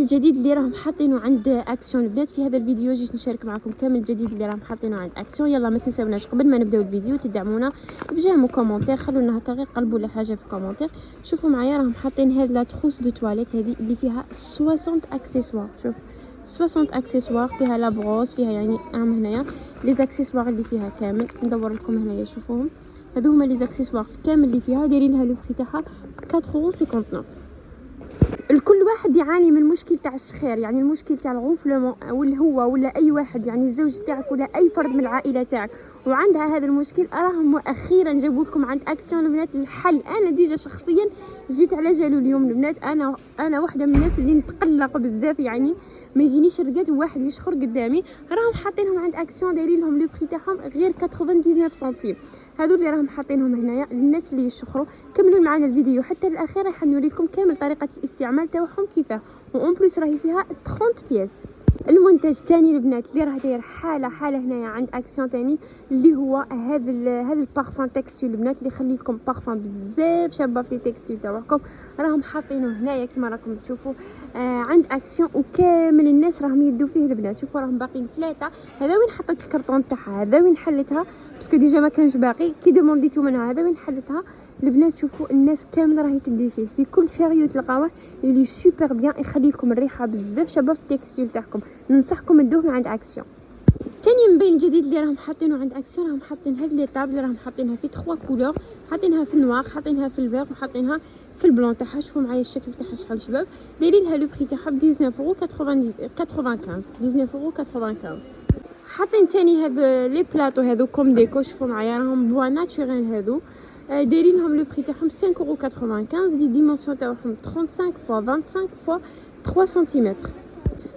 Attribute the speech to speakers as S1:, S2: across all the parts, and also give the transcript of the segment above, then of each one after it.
S1: الجديد اللي راهم حاطينه عند اكسيون البنات. في هذا الفيديو جيت نشارك معكم كامل الجديد اللي راهم حاطينه عند اكسيون. يلا ما تنساوناش قبل ما نبداو الفيديو تدعمونا بجيم وكومونتير، خلونا هكا غير قلبوا ولا حاجه في الكومونتير. شوفوا معايا راهم حاطين هاد لا تروس دو تواليت هذه اللي فيها 60 اكسسوار. شوف 60 اكسسوار، فيها لا بروس، فيها يعني هنايا لي زاكسسوار اللي فيها كامل. ندور لكم هنايا شوفوهم، هذو هما لي زاكسسوار كامل اللي فيها. دايرين لها لو بري تاعها 4.59€. الكل واحد يعاني من مشكل تاع الشخير، يعني المشكل تاع الغونفلومون، ولا هو ولا اي واحد، يعني الزوج تاعك ولا اي فرد من العائله تاعك وعندها هذا المشكل، راهم مؤخرا جابوا لكم عند اكسيون البنات الحل. انا ديجا شخصيا جيت على جالو اليوم البنات، انا واحده من الناس اللي نتقلق بزاف، يعني ما يجينيش رقاد وواحد يشخر قدامي. راهم حاطينهم عند اكسيون دايرين لهم لو بري تاعهم غير 99 سنتيم. هذو اللي راهم حاطينهم هنايا للناس اللي يشخروا. كملوا معنا الفيديو حتى الاخير، راح نوري لكم كامل طريقه الاستعمال تاعهم كيفاه. وان بليس راهي فيها 30 بياس. المنتج الثاني البنات اللي راه داير حاله هنايا عند اكسيون ثاني، اللي هو هذا البارفان تكستيل البنات، اللي يخلي لكم بارفان بزاف شابه في التكستيل تاعكم. راهم حاطينه هنايا كما راكم تشوفوا عند اكسيون، وكامل الناس راهم يدوا فيه البنات. شوفوا راهم باقيين 3. هذا وين حطيت الكرتون تاعها، هذا وين حلتها باسكو ديجا ما كانش باقي كي دومونديتو منها. هذا وين حلتها البنات. شوفوا الناس كامله راهي تدي فيه في كل شاريو تلقاوه، اللي سوبر بيان، يخلي لكم الريحه بزاف شابه في التكستيل تاعكم. ننصحكم تدوه من عند اكسيون. تاني من بين الجديد اللي راهم حاطينه عند اكسيون، راهم حاطين هاد لي طابل اللي راهم حاطينها في 3 كولور، حاطينها في النوار، حاطينها في الفيغ، وحاطينها في البلون تاعها. شوفوا معايا الشكل تاعها شحال شباب. دايرين لها لو بري تاعها ب 19,95. حاطين تاني هاد لي بلاطو هادو كوم ديكو. شوفوا معايا راهم بوا ناتوريل هادو، دايرين لهم لو بري تاعهم 5,95€. لي ديمونسيون تاعهم 35 x 25 x 3 سنتيمتر.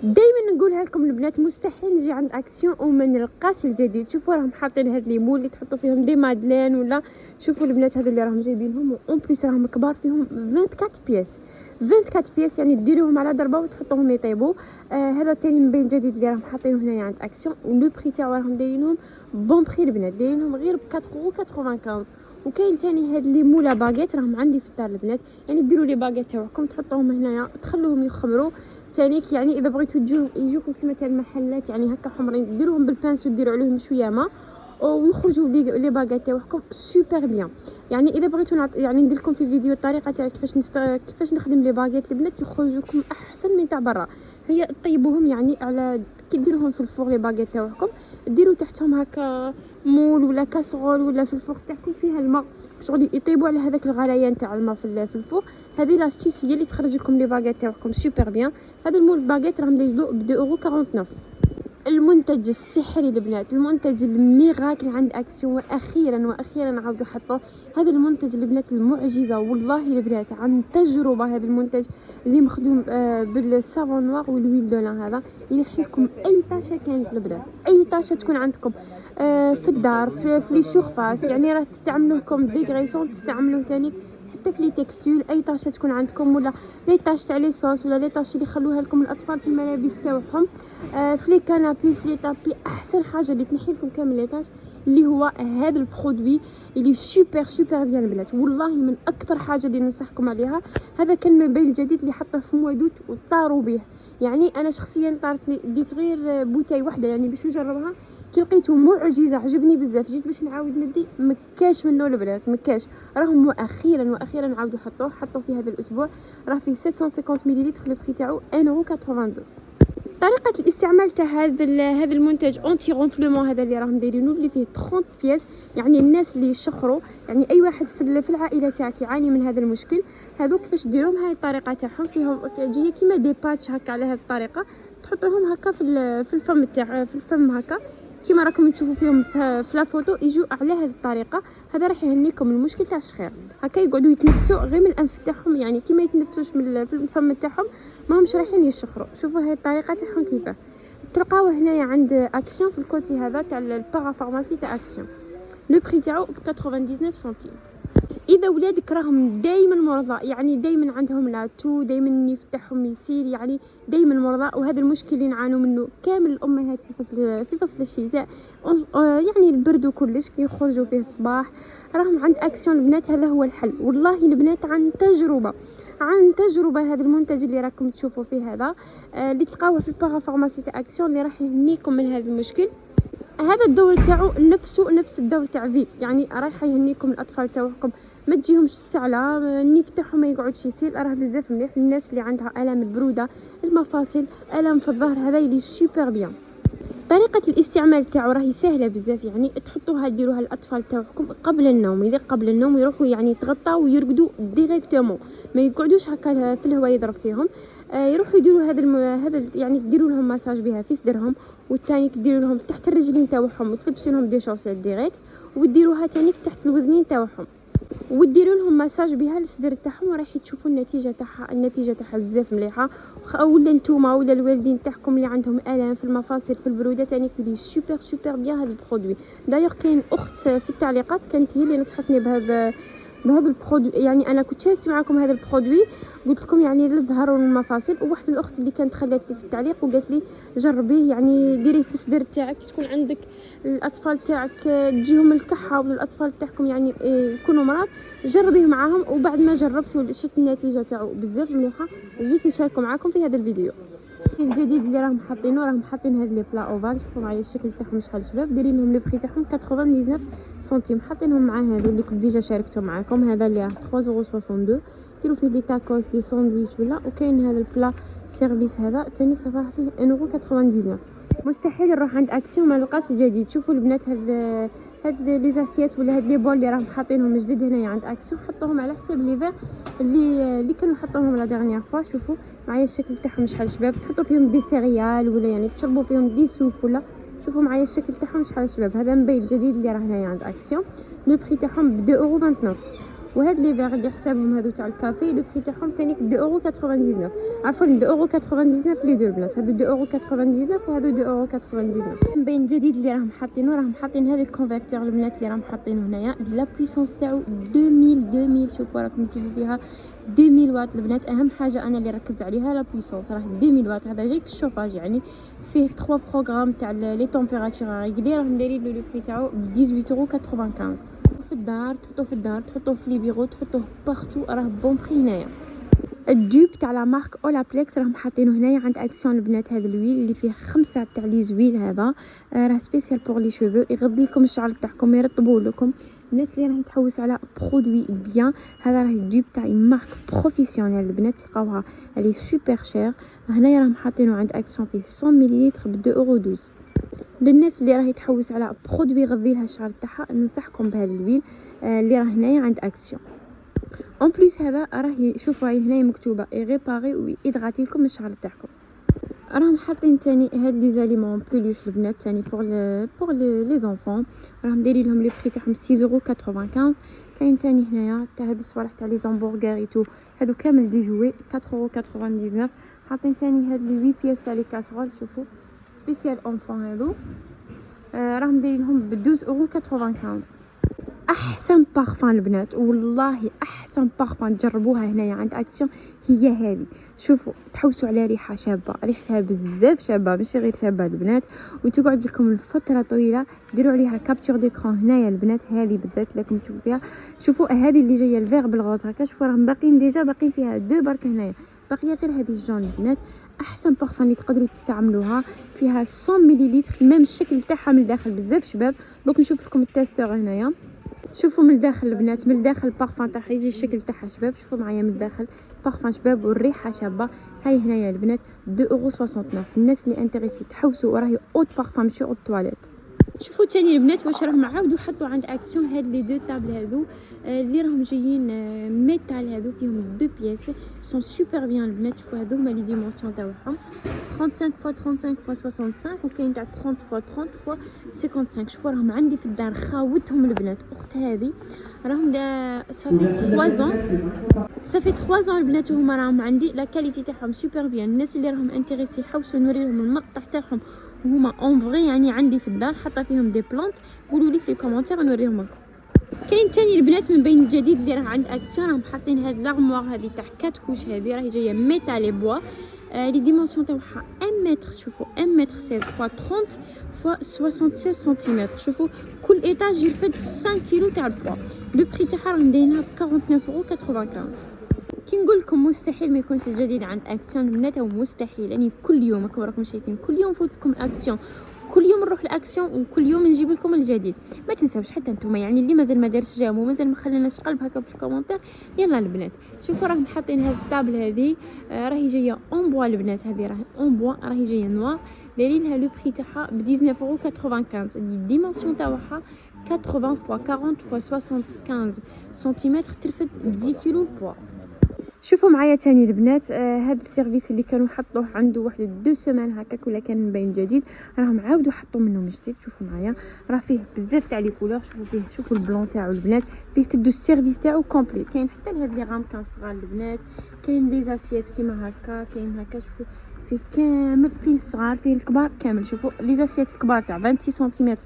S1: دائما نقولها لكم البنات، مستحيل نجي عند اكسيون وما نلقاش الجديد. شوفوا راهم حاطين هاد لي مول اللي تحطوا فيهم دي مادلين، ولا شوفوا البنات هذو اللي راهم جايبينهم، اون بليس راهم كبار، فيهم 24 بياس. 24 بياس يعني ديروهم على ضربه وتحطوهم يطيبوا. هذا الثاني من بين جديد اللي راهم حاطينه هنايا عند اكسيون، ولو بري تاعو راهم دايرينهم بون بري البنات، دايرينهم غير ب 4,95€. وكاين تاني هاد لي مولا باغيت راهم عندي في الدار البنات، يعني ديروا لي باغيت تاعكم تحطوهم هنايا تخلوهم يخمروا تانيك. يعني اذا بغيتوا يجوكم كيما تاع المحلات يعني هكا حمرين، ديروهم بالبانس وديروا عليهم شويه ماء ويخرجوا لي باغيت تاعكم سوبر بيان. يعني اذا بغيتوا يعني ندير لكم في فيديو الطريقه تاع كيفاش نخدم لي باغيت البنات يخرجوا لكم احسن من تاع برا. هي طيبوهم يعني على كي ديروهم في الفور لي باغيت تاعكم، ديروا تحتهم هكا مول ولا كاسرول ولا في الفور تاعكم فيها الماء شغل يطيبوا على هذاك الغليان تاع الماء في الفور. هذه لاستيس هي اللي تخرج لكم لي باغيت تاعكم سوبر بيان. هذا المول باغيت راهم دايروا ب 2,49€. المنتج السحري البنات، المنتج الميراكل عند اكسيون، واخيرا عاودوا حطوه. هذا المنتج البنات المعجزه والله البنات عن تجربه. هذا المنتج اللي مخدوم بالسافون نوار والويل دولان، هذا ينحي لكم اي طاشه كانت البنات، اي طاشه تكون عندكم في الدار في لي سورفاس، يعني راه تستعملوه كوم ديغريسون، تستعملوه تاني حتى في لي تكستيل. اي طاشه تكون عندكم ولا لي طاش تاع لي صوص ولا لي طاش اللي يخلوها لكم الاطفال في الملابس تاعهم، في لي كانابي في لي طابي، احسن حاجه اللي تنحي لكم كامل لي طاش اللي هو هذا البرودوي اللي سوبر بيان البنات. والله من اكثر حاجه اللي ننصحكم عليها. هذا كان من بين الجديد اللي حطه في موادوت وطاروا به. يعني انا شخصيا طارت لي ديت غير بوتاي واحده يعني باش نجربها، كي لقيته معجزه عجبني بزاف. جيت باش نعاود ندي مكاش منه البنات مكاش. راهم مؤخرا عاودوا حطوا في هذا الاسبوع، راه فيه 750 مليلتر لو بري تاعو 1,82€. طريقه الاستعمال تاع هذا المنتج اونتي غونفلومون، هذا اللي راهم دايرينه اللي فيه 30 بياس، يعني الناس اللي يشخروا، يعني اي واحد في العائله تاعك يعاني من هذا المشكل. هذوك كيفاش ديروهم، هاي الطريقه تاعهم فيهم جايه كيما دي باتش هكا على هذه الطريقه، تحطوهم هكا في الفم هكا كيما راكم تشوفوا فيهم في لا فوتو، يجوا على هذه الطريقه. هذا راح يهنيكم المشكل تاع الشخير. هكا يقعدوا يتنفسوا غير من الانف تاعهم، يعني كيما يتنفسوش من الفم تاعهم، ما همش رايحين يشخروا. شوفوا هاي الطريقه تاعهم كيفاه تلقاوه هنايا عند اكسيون في الكوتي هذا تاع البارا فارماسي تاع اكسيون. لو بري تاعو ب 99 سنتيم. اذا ولادك راهم دائما مرضى، يعني دائما عندهم لاتو، دائما النيف تاعهم يسيل، يعني دائما مرضى، وهذا المشكل اللي نعانوا منه كامل الامهات في فصل الشتاء، يعني البرد وكلش كي يخرجوا فيه الصباح، راهم عند اكسيون البنات هذا هو الحل. والله البنات عن تجربه عن تجربه هذا المنتج اللي راكم تشوفوا فيه هذا اللي تلقاوه في البارافارماسي تاع اكسيون اللي راح يهنيكم من هذا المشكل. هذا الدور تاعو نفس الدور تاع فيل، يعني راح يهنيكم الاطفال تاعكم ما تجيهمش السعله، النيف تاعهم ما يقعدش يسيل، راه بزاف مليح للناس اللي عندها الام البروده، المفاصل، الام في الظهر، هذا يلي سوبر بيان. طريقه الاستعمال تاعو راهي سهله بزاف، يعني تحطوها ديروها للاطفال تاعكم قبل النوم، اذا قبل النوم يروحوا يعني يتغطاو ويرقدوا ديريكتومون، ما يقعدوش هكا في الهواء يضرب فيهم. يروحوا يديروا هذا يعني ديروا لهم مساج بها في صدرهم، والثاني ديروا لهم تحت الرجلين تاعهم وتلبسوا لهم دي شوسيت ديريكت، وديروها ثاني تحت الوذنين تاعهم وديروا لهم مساج بها للصدر تاعهم، وراح تشوفوا النتيجه تاعها بزاف مليحه. ولا نتوما ولا الوالدين تاعكم اللي عندهم الام في المفاصل في البروده تاني كلي سوبر بيان هذا البرودوي. دايوغ كاين اخت في التعليقات كانت هي اللي نصحتني بهذا البرودوي، يعني انا كنت شاركت معكم هذا البرودوي قلت لكم يعني للظهر والمفاصل، وواحد الاخت اللي كانت خلات لي في التعليق وقالت لي جربيه، يعني ديريه في الصدر تاعك تكون عندك الاطفال تاعك تجيهم الكحه، ولا الاطفال تاعكم يعني يكونوا مرض، جربيه معاهم. وبعد ما جربت وشفت النتيجه تاعو بزاف مليحه، جيت نشاركه معكم في هذا الفيديو. الجديد اللي راهم حاطين هاد لي بلا اوفال، شوفوا معايا الشكل تاعهم شحال شباب، دايرين لهم لي بري تاعهم 99 سنتيم، حاطينهم مع هادو اللي كنت ديجا شاركته معكم، هذا اللي 3.62 ديروا فيه دي تاكوس دي ساندويتش ولا. وكاين هذا البلا سيرفيس هذا ثاني راه فيه 1.99€. مستحيل نروح عند اكسيون ما نلقاش جديد. شوفوا البنات هاد لي زاسيات ولا هاد لي بول اللي راهم حاطينهم جديد هنايا عند اكسيون، حطوهم على حساب لي فيغ اللي كانوا حطوهم لا ديرنيير فوا. شوفوا معايا الشكل تاعهم شحال شباب، تحطوا فيهم دي سيريال ولا يعني تشربوا فيهم دي سوب ولا. شوفوا معايا الشكل تاعهم شحال شباب، هذا مبين الجديد اللي راه هنايا عند اكسيون. لو بري تاعهم ب 2.29€. وهاد لي فيغ اللي حسابهم هادو تاع الكافي لو بري تاعهم ثاني 2.99€. عفوا 2.99€ لي دو البنات، هادو 2.99€ وهادو 2.99€. مبين الجديد اللي راهم حاطين هذا الكونفرتور البنات اللي راهم حاطينه هنايا، لا بويسونس تاعو 2000. شوفوا راكم تشوفوا فيها 2000 واط البنات. اهم حاجه انا اللي ركز عليها لا بويسونس، راه 2000 واط. هذا جاي الشوفاج، يعني فيه 3 بروغرام تاع لي تمبيراتور ريغلي، راهم دايرين لو بري تاعو ب 18.95€. في الدار تحطوه في لي بيرو، تحطوه بارتو، راه بون بري هنايا. الدوب تاع لا مارك اولابليكس راهم حاطينه هنايا عند اكسيون البنات، هذا الويل اللي فيه 5 تاع لي زويل، هذا راه سبيسيال بور لي شوفو، يغذي لكم الشعر تاعكم، يرطبوا لكم. الناس اللي راهي تحوس على برودوي بيان، هذا راه الدوب تاع مارك بروفيسيونيل البنات، تلقاوها اللي سوبر شير. هنايا راهم حاطينه عند اكسيون فيه 100 مليلتر ب 2.12€. للناس اللي راهي تحوس على برودوي يغذي لها الشعر تاعها، ننصحكم بهذا الويل اللي راه هنايا عند اكسيون. اون بليس هذا راه شوفوا هنايا مكتوبه ريباري ويدغاتي لكم الشعر تاعكم. راهم حاطين تاني هاد لي زاليمون بوليس البنات تاني بور لي زونفون، راهم دايرين لهم لي بري تاعهم 6.95€. كاين تاني هنايا تاع هادو الصوالح تاع لي زامبورغر ايتو، هادو كامل دي جوي 4.99€. حاطين تاني هاد لي 8 بياس تاع لي كاسرول، شوفوا سبيسيال اونفون هادو، راهم دايرين لهم ب 12.95€. احسن بارفان البنات، والله احسن بارفان تجربوها هنايا عند اكسيون هي هذه. شوفوا تحوسوا على ريحه شابه، ريحتها بزاف شابه، ماشي غير شابه البنات، وتقعد لكم لفتره طويله. ديروا عليها كابتور ديكرون هنايا البنات، هذه بالذات لكم تشوفوا فيها. شوفوا هذه اللي جايه الفيغ بالغوز هكا، شوفوا راهم باقيين فيها 2 برك هنايا، باقيه غير هذه الجون البنات. احسن بارفان اللي تقدروا تستعملوها، فيها 100 مليلتر، ميم الشكل تاعها من الداخل بزاف شباب. دوك نشوف لكم التيستور هنايا، شوفوا من الداخل البنات، من الداخل البارفان تاعها يجي الشكل تاعها شباب. شوفوا معايا من الداخل بارفان شباب والريحه شابه. هاي هنايا البنات 2.69€. الناس اللي انتريسي تحوسوا، وراهي اوت بارفان ماشي اوت تواليت. شوفوا تاني البنات واش راهم عاودوا حطوا عند اكسيون هاد لي دو طابل هادو اللي راهم جايين ميتال، هادو فيهم 2 بياس سون سوبر بيان البنات. شوفوا هادو هما لي ديمونسيون تاعهم 35 x 35 x 65، وكاين تاع 30 x 30 x 55. شوفوا راهم عندي في الدار خاوتهم البنات، اخت هذه راهم صافي 3 ans البنات هما راهم عندي، لا كاليتي تاعهم سوبر بيان. الناس اللي راهم انتريسي حوسوا نوريهم المقطع تاعهم، وهما اون فغي يعني عندي في الدار حاطه فيهم دي بلانت، قولوا لي في الكومونتير نوريهم لكم. كاين تاني البنات من بين الجديد اللي راه عند اكسيون، راهم حاطين هاد لارموار هذه تاع 4 كوش، هذه راهي جايه ميتال بوا، لي ديمونسيون تاعها 1 متر. شوفوا 1 متر 16 x 30 x 76 سنتيمتر. شوفوا كل ايطاج يرفد 5 كيلو تاع البوا. لو بري تاعها راهم دايرينها ب 49.95€. كي نقول لكم مستحيل ما يكونش الجديد عند اكسيون البنات، او مستحيل يعني كل يوم كما راكم شايفين كل يوم نفوت لكم اكسيون، كل يوم نروح لاكسيون، وكل يوم نجيب لكم الجديد. ما تنساوش حتى نتوما يعني اللي مازال ما دارش جام ومازال ما خليناش قلب هكا في الكومونتير، يلا البنات شوفوا راهم حاطين هذه الطابل هذه راهي جايه اون بوا البنات، هذه راهي اون بوا راهي جايه نوار، دايرينها لو بري تاعها ب 19.95 الديمونسيون تاعها 80 x 40 x 75 سنتيمتر، تلفت 10 كيلو البوا. شوفوا معايا تاني البنات هذا السيرفيس اللي كانوا حطوه عنده واحد 2 سيمان هكاك ولا كان مبين جديد، راهم عاودوا حطوا منه من جديد. شوفوا معايا راه فيه بزاف تاع لي كولور، شوفوا فيه، شوفوا البلون تاعو البنات، فيه تدو السيرفيس تاعو كومبلي، كاين حتى لهاد لي غامكان صغار البنات، كاين لي زاسيات كيما هكا، كاين هكا شوفوا فيه كامل، فيه الصغار فيه الكبار كامل. شوفوا لي زاسيات الكبار تاع 26 سنتيمتر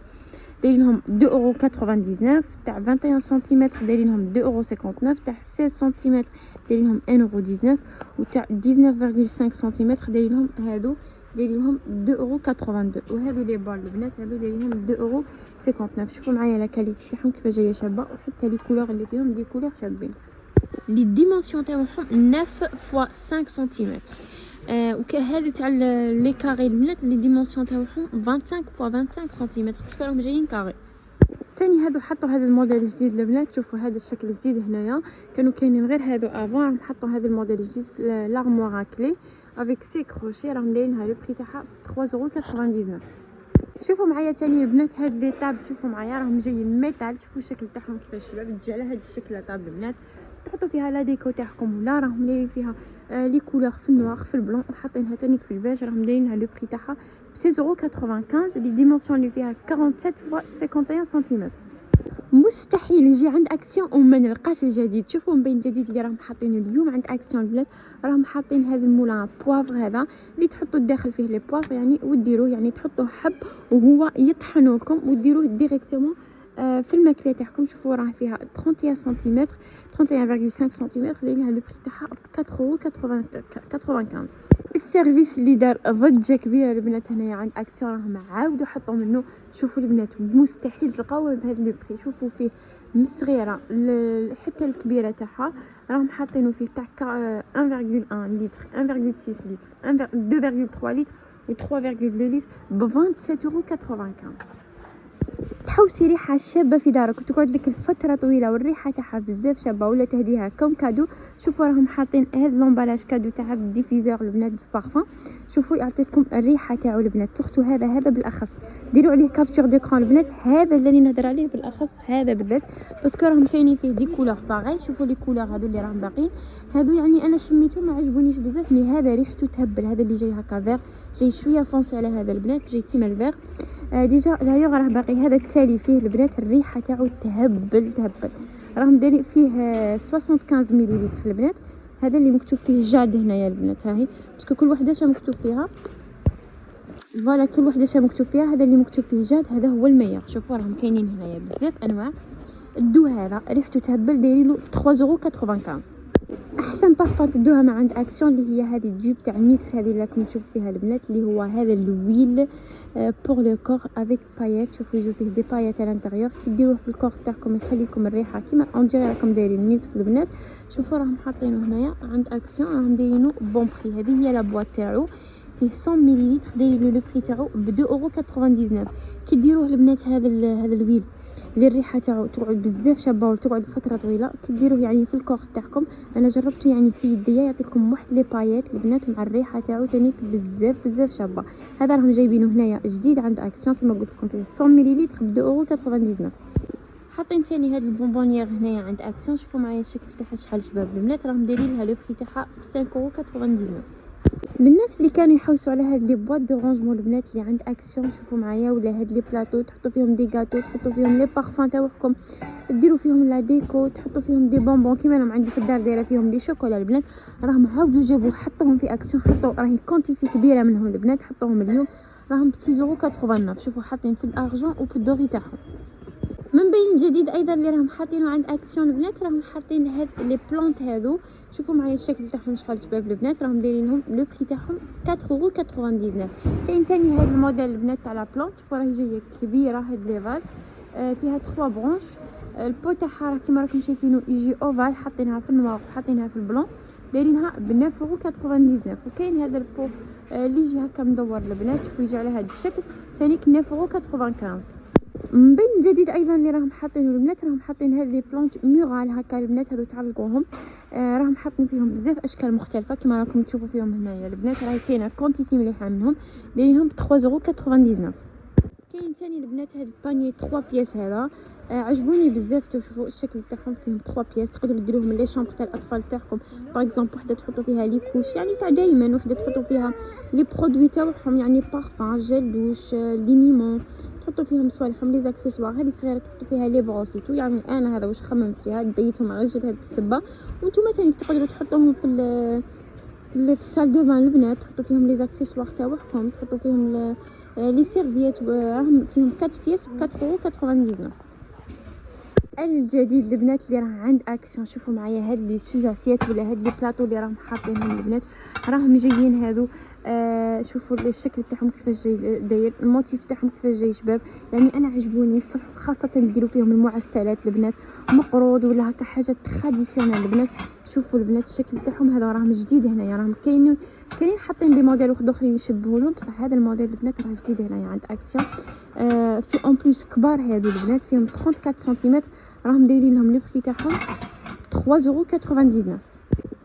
S1: دايرينهم 2,99€، تاع 21 سنتيمتر دايرينهم 2,59€، تاع 16 سنتيمتر دايرينهم 1,19€، وتاع 19.5 سنتيمتر دايرينهم هادو دايرينهم 2,82€، وهادو لي بال البنات هادو دايرينهم 2,59€. شوفوا معايا لا كاليتي تاعهم كيفاش جايه شابه، وحتى لي كولور اللي فيهم دي كولور شابين. لي ديمونسيون تاعهم 9 x 5 سنتيمتر، وكهذا تاع لي كاري البنات لي ديمونسيون تاعهم 25 x 25 سنتيمتر، باسكو راهم جايين كاري. تاني هادو حطوا هذا الموديل الجديد البنات، شوفوا هذا الشكل الجديد هنايا، كانوا كاينين غير هادو افون، حطوا هذا الموديل الجديد في لارموار كلي افيك سي كروشي، راهم دايرينها لو بري تاعها 3,99€. شوفوا معايا تاني البنات هاد لي طاب، شوفوا معايا راهم جايين ميتال، شوفوا الشكل تاعهم كيفاش شباب، تجي على هاد الشكل طاب البنات، تحطوا فيها لا ديكو تاعكم، ولا راهم دايرين فيها لي كولور في النوار في البلون، وحاطينها تاني في البيج، راهم دايرينها لو بري تاعها ب 16,95€، لي ديمونسيون اللي فيها 47 x 51 سنتيمتر. مستحيل يجي عند اكسيون وما نلقاش الجديد. شوفوا مبين الجديد اللي راهم حاطينه اليوم عند اكسيون البلاد، راهم حاطين هذا المولان بوافر هذا اللي تحطوا الداخل فيه لي بوافر يعني، وديروه يعني تحطوه حب وهو يطحنوا لكم، وديروه ديريكتومون في الماكله تاعكم. شوفوا راه فيها 31 سنتيمتر 31.5 سنتيمتر، ليها لو بري تاعها ب 4,95€. السيرفيس اللي دار ضجه كبيره البنات هنايا عند اكسيون، راهم عاودوا حطوا منه. شوفوا البنات مستحيل تلقاوه بهذا لو بري، شوفوا فيه من الصغيره حتى الكبيره تاعها، راهم حاطينه فيه تاع 1,1 لتر 1,6 لتر 2,3 لتر و 3,2 لتر ب 27,95€. تحوسي ريحه شابه في دارك وتقعد لك الفتره طويله، والريحه تاعها بزاف شابه، ولا تهديها كوم كادو. شوفوا راهم حاطين هذا لومبالاج كادو تاعها بالديفيزور البنات بالبارفان، شوفوا يعطيكم الريحه تاعو البنات، تختو هذا بالاخص، ديروا عليه كابتور ديكران البنات، هذا اللي نهضر عليه بالاخص هذا بالذات، باسكو راهم كاينين فيه دي كولور باغي. شوفوا لي كولور هادو اللي راهم باقيين، هادو يعني انا شميتهم ما عجبونيش بزاف، مي هذا ريحته تهبل، هذا اللي جاي هكا فيغ، جاي شويه فونسي على هذا البنات، جاي كيما الفيغ ديجا. دايوغ راه باقي هذا التالي فيه البنات الريحه تاعو تهبل، راهم دايرين فيه 75 مليلتر البنات، هذا اللي مكتوب فيه جاد هنايا البنات، هاهي باسكو كل وحده شا مكتوب فيها، فوالا كل وحده شا مكتوب فيها، هذا اللي مكتوب فيه جاد هذا هو الميور. شوفوا راهم كاينين هنايا بزاف انواع. الدو هذا ريحته تهبل دايرينلو 3,95€. احسن بارفان تدوها مع عند اكسيون اللي هي هذه الجوب تاع نيكس، هذه اللي راكم تشوفوا فيها البنات، اللي هو هذا الويل بور لو كور افيك بايات. شوفوا يجوا فيه دي بايات على الانتيريور، كي ديروه في الكور تاعكم يخلي لكم الريحه كيما اون ديري راكم دايرين نيكس البنات. شوفوا راهم حاطينه هنايا عند اكسيون، راهم دايرينو بون بري. هذه هي لا بواط تاعو، فيه 100 مليلتر، دايرين لو بري تاعو ب 2,99€. كي ديروه البنات هذا الويل اللي الريحه تاعو تقعد بزاف شابه وتقعد فتره طويله، كي ديروه يعني في الكور تاعكم، انا جربته يعني في يديا، يعطيكم واحد لي بايات البنات مع الريحه تاعو تانيك بزاف شابه. هذا راهم جايبينه هنايا جديد عند اكسيون كما قلت لكم، فيه 100 مليلتر ب 2,99€. حاطين تاني هاد البونبونيير هنايا عند اكسيون، شوفوا معايا الشكل تاعها شحال شباب البنات، راهم دايرين لها لو بري تاعها ب 5,99€. للناس اللي كانوا يحوسوا على هاد لي بواط دو رونجمون البنات اللي عند اكسيون، شوفوا معايا، ولا هاد لي بلاطو تحطوا فيهم دي غاتو، تحطوا فيهم لي بارفان تاعكم، ديروا فيهم لا ديكو، تحطوا فيهم دي بونبون كيما انا عندي في الدار دايره فيهم لي شوكولا البنات، راهم عاودوا جابوا حطوهم في اكسيون، حطوا راهي كونتيتي كبيره منهم البنات، حطوهم اليوم راهم ب 6,89€. شوفوا حاطين في الارجون وفي الدوري تاعهم. من بين الجديد ايضا اللي راهم حاطينه عند اكسيون البنات، راهم حاطين هاد لي بلانت هادو، شوفوا معايا الشكل تاعهم شحال شباب البنات، راهم دايرينهم لو بري تاعهم 4,99€. كاين تاني هاد الموديل البنات تاع لا بلانت، شوفوا راهي جايه كبيره، هاد لي فاز فيها 3 برونش، البو تاعها راه كيما راكم شايفينه يجي اوفال، حاطينها في النوار وحاطينها في البلون، دايرينها ب 9.99€. وكاين هذا البو اللي يجي هكا مدور البنات، شوفوا يجي على هذا الشكل ثانيك 9.95€. من بين الجديد ايضا اللي راهم حاطين البنات، راهم حاطين هاد لي بلونت مورال هكا البنات، هادو تعلقوهم. راهم حاطين فيهم بزاف اشكال مختلفه كما راكم تشوفوا فيهم هنايا البنات. راهي كاينه كونتيتي مليحه منهم، دايرينهم ب 3.99€. كاين ثاني البنات هاد الباني 3 بياس هذا، عجبوني بزاف. تشوفوا الشكل تاعهم، فيهم 3 بياس تقدروا ديروهم لي شامبر تاع الاطفال تاعكم. باغ اكزومبل وحده تحطوا فيها لي كوش يعني تاع دائما، وحده تحطوا فيها لي برودوي تاعهم يعني بارفان جيل دوش لينيمون، تحطوا فيهم صوالحهم لي زاكسيسوار. هذه صغيره تحطوا فيها لي بروسيتو، يعني انا هذا واش خممت فيها ديتهم على جد هاد السبه. وانتم ثاني تقدروا تحطوهم في السال دو فان البنات، تحطوا فيهم لي زاكسيسوار تاعهم، تحطوا فيهم لي سيرفيات، راهم فيهم 4 بياس ب 4.99€. الجديد البنات اللي راه عند اكسيون، شوفوا معايا هاد لي سوزاسيات ولا هاد لي بلاطو اللي راهم حاطينهم البنات، راهم جايين هادو. شوفوا الشكل تاعهم كيفاش جاي داير، الموتيف تاعهم كيفاش جاي شباب. يعني انا عجبوني الصح، خاصه نديروا فيهم المعسلات البنات، مقروض ولا هكا حاجه تراديسيونيل البنات. شوفوا البنات الشكل تاعهم هذا راهم جديد هنايا، راهم كاينين حاطين دي موديل واحد اخرين يشبهوا لهم، بصح هذا الموديل البنات راه جديد هنايا عند اكسيون. في اون بلوس كبار هادو البنات، فيهم 34 سنتيمتر، راهم دايرين لهم لو بري تاعهم 3.99€.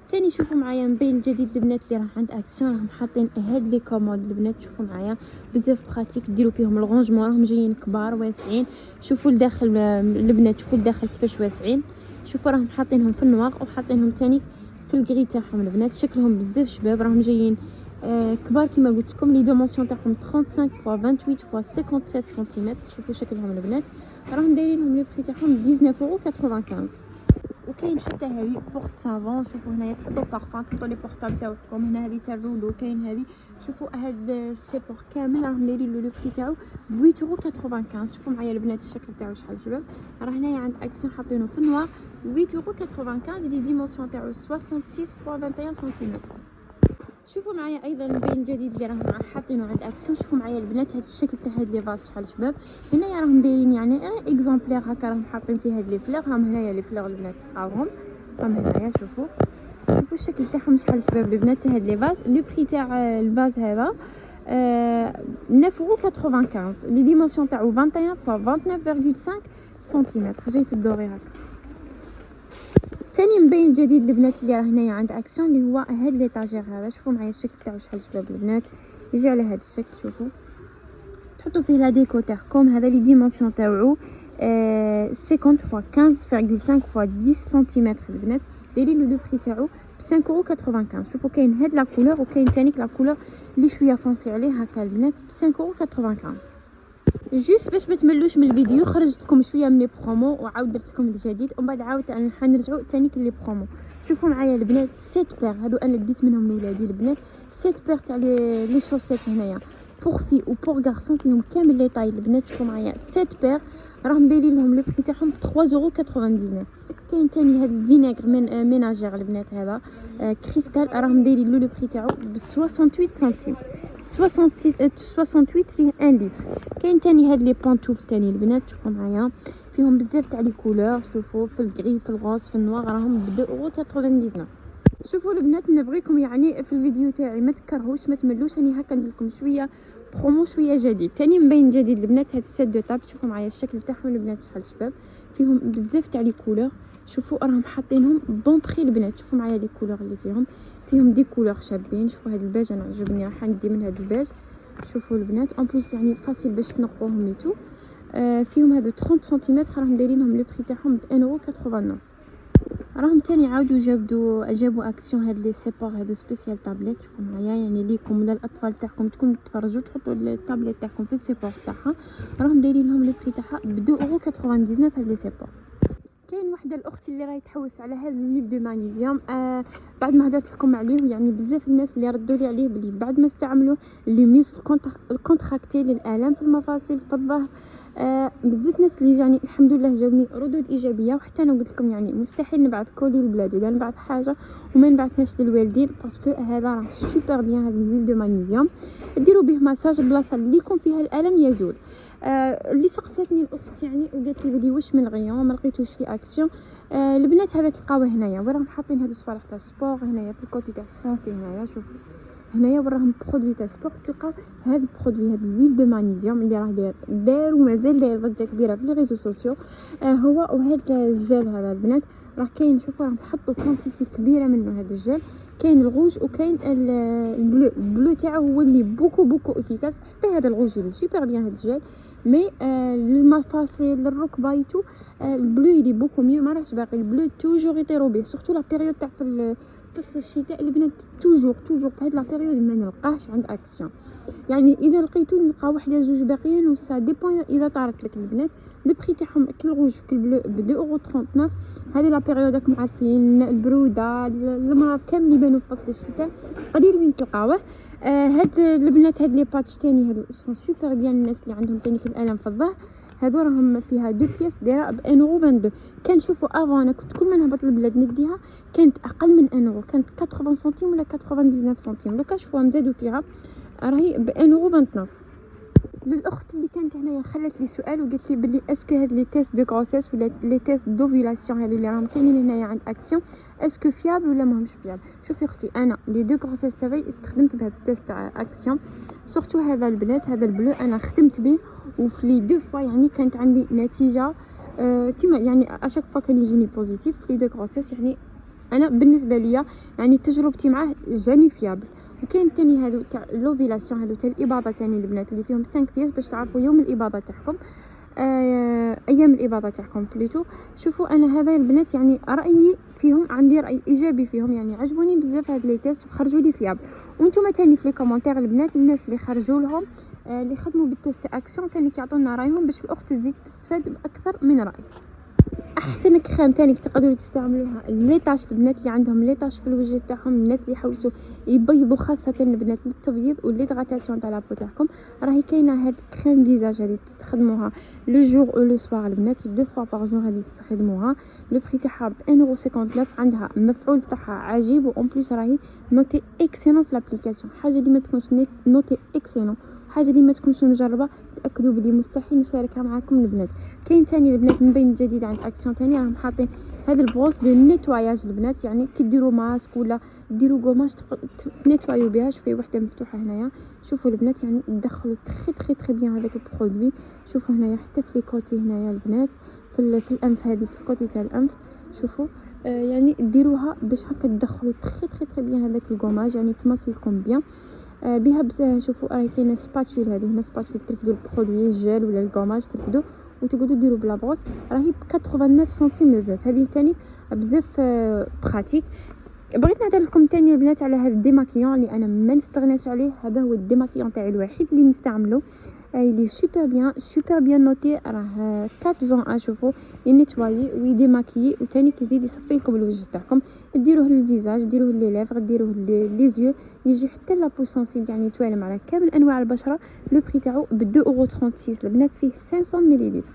S1: تاني شوفوا معايا من بين الجديد البنات اللي راه عند اكسيون، راهم حاطين هاد لي كومود البنات. شوفوا معايا بزاف براتيك ديروا فيهم الغونجمون، راهم جايين كبار واسعين. شوفوا لداخل البنات، شوفوا لداخل كيفاش واسعين. شوفوا راهم حاطينهم في النواغ وحاطينهم تاني في الكري تاعهم البنات، شكلهم بزاف شباب، راهم جايين كبار كما قلت لكم. لي دومونسيون تاعهم 35 x 28 x 57 سنتيمتر. شوفوا شكلهم البنات، راهم دايرين لهم لو بري تاعهم 19.95€. وكاين حتى هذه بورت سافون، شوفوا هنايا تحطوا بارفان، تحطوا لي بورطابل تاعكم. هنا هذه تاع الرولو، كاين هذه. شوفوا هاد السيبور كامل راهم دايرين له لو بري تاعو 8.95€. شوفوا معايا البنات الشكل تاعو شحال شباب. راه هنايا عند اكسيون حاطينه في النوار 8.95€. لي ديمونسيون تاعو 66 x 21 سنتيمتر. شوفوا معايا ايضا بين الجديد اللي راهم حاطينه عند اكسيون. شوفوا معايا البنات هاد الشكل تاع هاد لي فاز شحال شباب. هنايا راهم دايرين يعني اكزومبلير هكا، راهم حاطين فيه هاد لي فلور. راهم هنايا لي فلور البنات تلقاوهم، راهم هنايا. شوفوا الشكل تاعهم شحال شباب البنات. هاد لي فاز لو بري تاع الفاز هذا 9.95€. لي ديمونسيون تاعو 21 x 29.5 سنتيمتر، جاي في الدوري هكا. ثاني مبين جديد البنات اللي راه هنايا عند اكسيون اللي هو هاد ليطاجير هذا. شوفوا معايا الشكل تاعو شحال شباب البنات، يجي على هاد الشكل. شوفوا تحطوا فيه لا ديكو تاعكم. هذا لي ديمونسيون تاعو 50 x 15.5 x 10 سنتيمتر البنات، دايرين له لو بري تاعو ب 5.95€. شوفوا كاين هاد لا كولور وكاين ثاني لا كولور اللي شويه فونسي عليه هكا البنات ب 5.95€. جوست باش ما تملوش من الفيديو، خرجت لكم شويه من لي برومو وعاود درت لكم الجديد، ومن بعد عاود حنرجعوا ثاني لي برومو. شوفوا معايا البنات 7 بير، هادو انا بديت منهم لولادي البنات. 7 بير تاع لي شوسيت هنايا بور في و بور غارسون، فيهم كامل لي طاي البنات. شوفوا معايا 7 بير راهم دايرين لهم لو بري تاعهم 3.99€. كاين ثاني هاد الفينيغر من ميناجير البنات هذا كريستال، راهم دايرين له لو بري تاعو ب 68 سنتيم. 68 فيه 1 لتر. كاين ثاني هاد لي بونطوف ثاني البنات، شوفوا معايا فيهم بزاف تاع لي كولور. شوفوا في الكري، في الغوز، في النوار، راهم ب 2.99€. شوفوا البنات نبغيكم يعني في الفيديو تاعي ما تكرهوش ما تملوش، راني هكا ندير لكم شويه برومو شويه جديد. ثاني مبين جديد البنات هاد السيت دو طاب. شوفوا معايا الشكل تاعهم البنات شحال شباب، فيهم بزاف تاع لي كولور. شوفوا راهم حاطينهم بون بري البنات. شوفوا معايا لي كولور اللي فيهم دي كولور شابين. شوفوا هاد البيج انا عجبني، راح ندي من هاد البيج. شوفوا البنات اون بليس يعني فاسيل باش تنقوهم ميتو. فيهم هادو 30 سنتيمتر، راهم دايرينهم لو بري تاعهم ب 1.89€. راهم تاني عاودوا جابوا اكسيون هاد لي سيبور هادو سبيسيال طابليت. شوفوا معايا يعني ليكم ولا الاطفال تاعكم تكونوا تتفرجوا تحطوا الطابليت تاعكم في السيبور تاعها، راهم دايرين لهم لو بري تاعها ب 2.99€ هاد لي سيبور. كاين وحده الاخت اللي راهي تحوس على هذا الليل دو مغنيسيوم. بعد ما هضرت لكم عليه يعني بزاف الناس اللي ردوا لي عليه بلي بعد ما استعملوه لي ميسل الكونتراكتي للالام في المفاصل في الظهر. بزاف ناس اللي يعني الحمد لله جاوني ردود ايجابيه. وحتى انا قلت لكم يعني مستحيل نبعث كولي للبلاد ولا نبعث حاجه وما نبعثهاش للوالدين، باسكو هذا راه سوبر بيان هذا الليل دو مغنيسيوم. ديروا به مساج البلاصه اللي يكون فيها الالم يزول. اللي سقساتني الاخت يعني وقالت لي بلي واش من غيون ما لقيتوش في اكسيون. البنات هذا تلقاوه هنايا وراهم حاطين هاد الصوالح تاع السبور هنايا في الكوتي تاع السونتي هنايا. شوفوا هنايا وراهم برودوي تاع سبور تلقاو هاد البرودوي هاد الويل دو مانيزيوم اللي راه دار ومازال داير ضجه كبيره في لي ريزو سوسيو. هو وهاد الجل هذا البنات راه كاين. شوفوا راهم حطوا كونتيتي كبيره منه هذا الجل. كاين الغوج وكاين البلو. البلو تاعو هو اللي بوكو افيكاس. حتى هذا الغوج اللي سوبر بيان هذا الجل مي للمفاصل للركبايتو البلو يلي بوكو ميو. ما راهش باقي البلو توجور يطيروا به سورتو لا بيريود تاع في فصل الشتاء البنات توجور في هاد لا بيريود ما نلقاهش عند اكسيون. يعني اذا لقيتو نلقى واحده زوج باقيين وسا ديبون اذا طارت لك البنات. لو بري تاعهم كل غوج كل بلو ب 2.39€. هذه لا بيريود راكم عارفين البروده المرض كامل يبانوا في فصل الشتاء قليل وين تلقاوه. هاد البنات هاد لي باتش تاني هادو سون سوبر بيان. الناس اللي عندهم تاني الالم في الظهر هادو راهم فيها دو بياس دايره ب 1.22€. كان شوفوا افون انا كنت كل ما نهبط للبلاد نديها كانت اقل من 1€. كانت 80 سنتيم ولا 99 سنتيم. دوكا شوفوها مزادوا فيها راهي ب 1.29€. للاخت اللي كانت هنايا خلت لي سؤال وقالت لي بلي اسكو هاد لي تيست دو غروسيس ولا لي تيست دوفيلاسيون هادو اللي راهم كاينين هنايا عند اكسيون اسكو فيابل ولا ماهمش فيابل. شوفي اختي انا لي دو غروسيس تاعي استخدمت بهذا التيست تاع اكسيون سورتو هذا البنات هذا البلو انا خدمت به وفي لي دو فوا يعني كانت عندي نتيجه كيما يعني اشاك فوا كان يجيني بوزيتيف في لي دو غروسيس. يعني انا بالنسبه ليا يعني تجربتي معاه جاني فيابل. وكاين تاني هادو تاع لوفيلاسيون هادو تاع الاباضه تاني البنات اللي فيهم 5 بياس باش تعرفوا يوم الاباضه تاعكم ايام الاباضه تاعكم بلوتو. شوفوا انا هذا البنات يعني رايي فيهم عندي راي ايجابي فيهم يعني عجبوني بزاف هاد لي تيست وخرجوا لي فياب. وانتم تاني في لي كومونتير البنات الناس اللي خرجوا لهم اللي خدموا بالتيست اكسيون تاني يعطونا رايهم باش الاخت تزيد تستفاد باكثر من راي. احسن كريم تاني تقدروا تستعملوها ليطاش البنات اللي عندهم ليطاش في الوجه تاعهم الناس اللي يحوسوا يبيضوا خاصه البنات للتبييض والليدغاتاسيون تاع لابو تاعكم. راهي كاينه هاد كريم فيزاج هذه تستخدموها لو جور او لو سوار البنات دو فوا بار جور هذه تستخدموها. لو بري تاعها ب 1.59€. عندها مفعول تاعها عجيب وان بليس راهي نوتي اكسيلون في لابليكاسيون. حاجه اللي ما تكونش نوتي اكسيلون حاجه اللي ما تكونش مجربه تاكدوا بلي مستحيل نشاركها معكم البنات. كاين تاني البنات من بين الجديد عند اكسيون تاني راهم حاطين هذا البروس دو نيتواياج البنات يعني كي ديروا ماسك ولا ديروا غوماج تنيتوايو بها. شوفي وحده مفتوحه هنايا. شوفوا البنات يعني تدخلوا تري بيان هذاك البرودوي. شوفوا هنايا حتى في لي كوتي هنايا البنات في الانف هذه في الكوتي تاع الانف. شوفوا يعني ديروها باش هكا تدخلوا تري بيان هذاك الغوماج يعني تماسيلكم بيان بها بزاف. شوفوا راهي كاينه سباتشول هذه هنا سباتشول ترفدوا البرودوي الجل ولا الغوماج ترفدوا وتقعدوا ديروا بلا بروس. راهي ب 89 سنتيم البنات. هذه ثاني بزاف براتيك. بغيت نهضر لكم ثاني البنات على هذا الديماكيون اللي انا ما نستغناش عليه. هذا هو الديماكيون تاعي الوحيد اللي نستعمله اللي سوبر بيان نوتي راه 4 جون. شوفوا ينيتوايي ويديماكيي وثاني كيزيد يصفي لكم الوجه تاعكم. ديروه للفيزاج ديروه لي ليفر ديروه لي زيو يجي حتى لابو سونسيبل يعني توالم على كامل انواع البشره. لو بري تاعو ب 2.36€ البنات فيه 500 مليلتر.